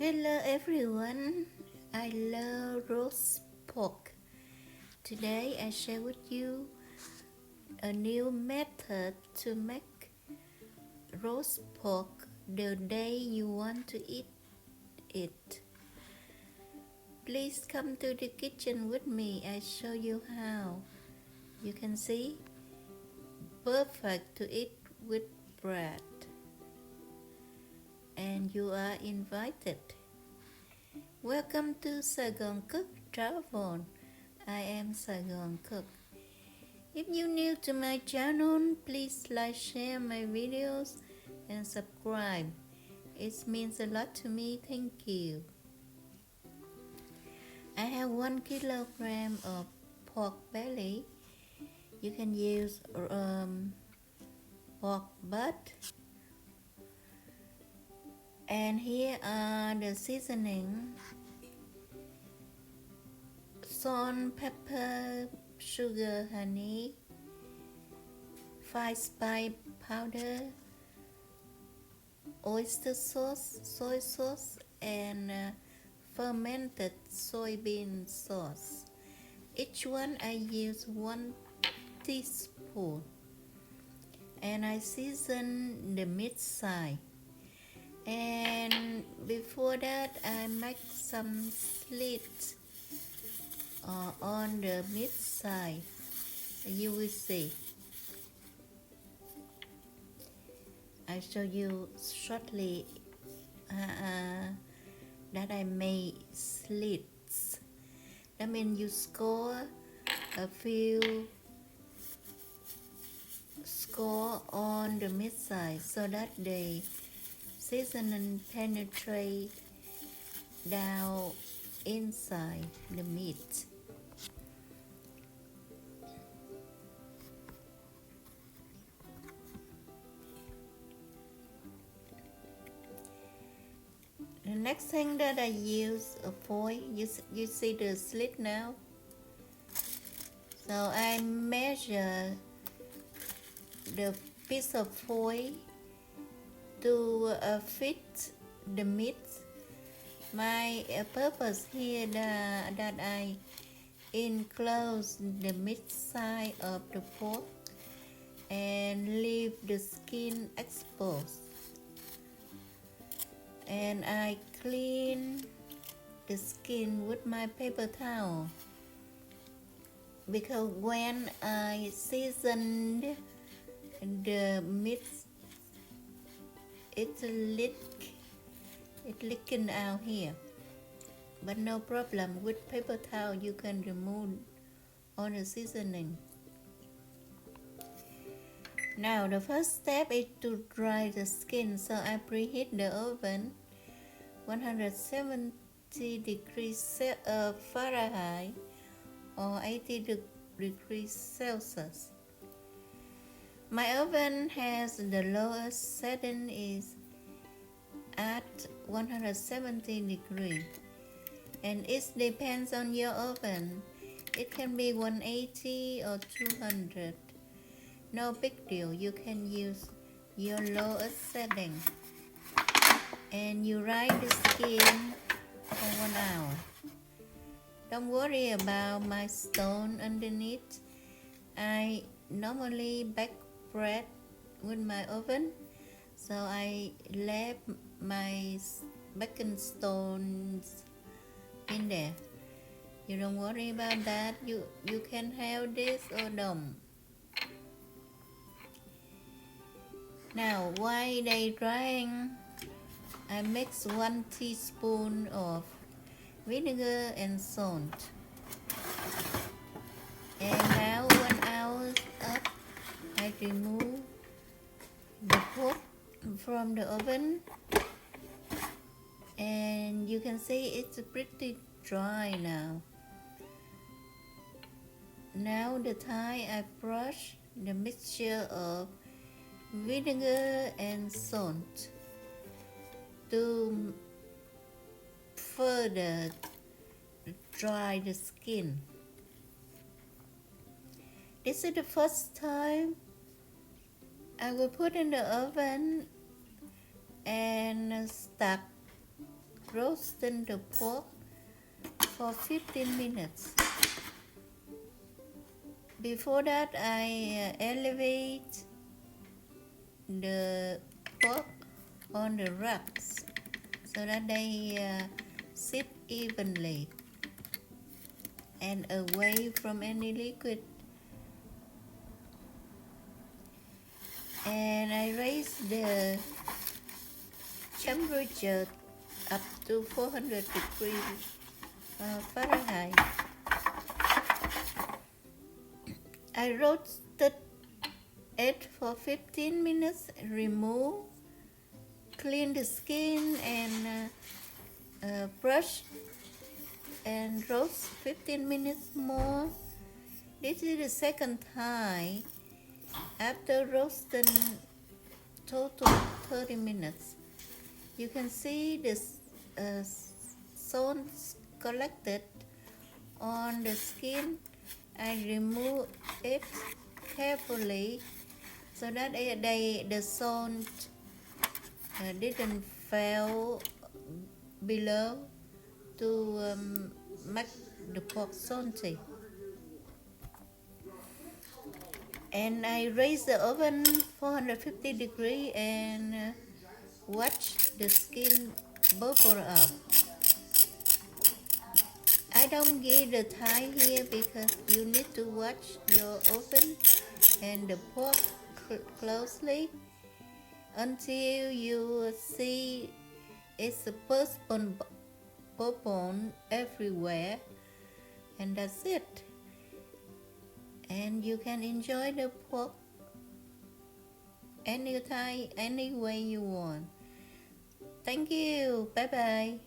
Hello everyone, I love roast pork. Today I share with you a new method to make roast pork the day you want to eat it. Please come to the kitchen with me, I show you how. You can see, perfect to eat with bread. And you are invited. Welcome to Saigoncook Travel. I am Saigoncook. If you're new to my channel, please like, share my videos, and subscribe. It means a lot to me. Thank you. I have 1 kilogram of pork belly. You can use pork butt. And here are the seasoning: salt, pepper, sugar, honey, 5 spice powder, oyster sauce, soy sauce, and fermented soybean sauce. Each one I use 1 teaspoon, and I season the meat side. And before that, I make some slits on the meat side. You will see. I show you shortly that I made slits. That means you score a few on the meat side so that the seasoning penetrate down inside the meat. The next thing that I use a foil. You see the slit now. So I measure the piece of foil to fit the meat. My purpose here that I enclose the meat side of the pork and leave the skin exposed. And I clean the skin with my paper towel, because when I seasoned the meat, it leaking out here, but no problem. With paper towel you can remove all the seasoning. Now the first step is to dry the skin, so I preheat the oven 170 degrees Fahrenheit or 80 degrees Celsius. My oven has the lowest setting is at 170 degrees, and it depends on your oven. It can be 180 or 200. No big deal, you can use your lowest setting. And you dry the skin for 1 hour. Don't worry about my stone underneath. I normally bake bread with my oven, so I left my baking stones in there. You don't worry about that. You can have this or don't. Now while they drying, I mix 1 teaspoon of vinegar and salt. And now 1 hour up, I remove the pork from the oven, and you can see it's pretty dry now. Now the time I brush the mixture of vinegar and salt to further dry the skin. This is the first time I will put in the oven and stuck roasting the pork for 15 minutes. Before that, I elevate the pork on the racks so that they sit evenly and away from any liquid. And I raise the temperature up to 400 degrees Fahrenheit. I roasted it for 15 minutes, remove, clean the skin and brush and roast 15 minutes more. This is the second time after roasting total 30 minutes. You can see this salt collected on the skin. I remove it carefully so that the salt didn't fall below to make the pork salty. And I raise the oven 450 degrees and watch the skin bubble up. I don't give the time here because you need to watch your oven and the pork closely until you see it's a purple everywhere, and that's it. And you can enjoy the pork anytime, any way you want. Thank you. Bye bye.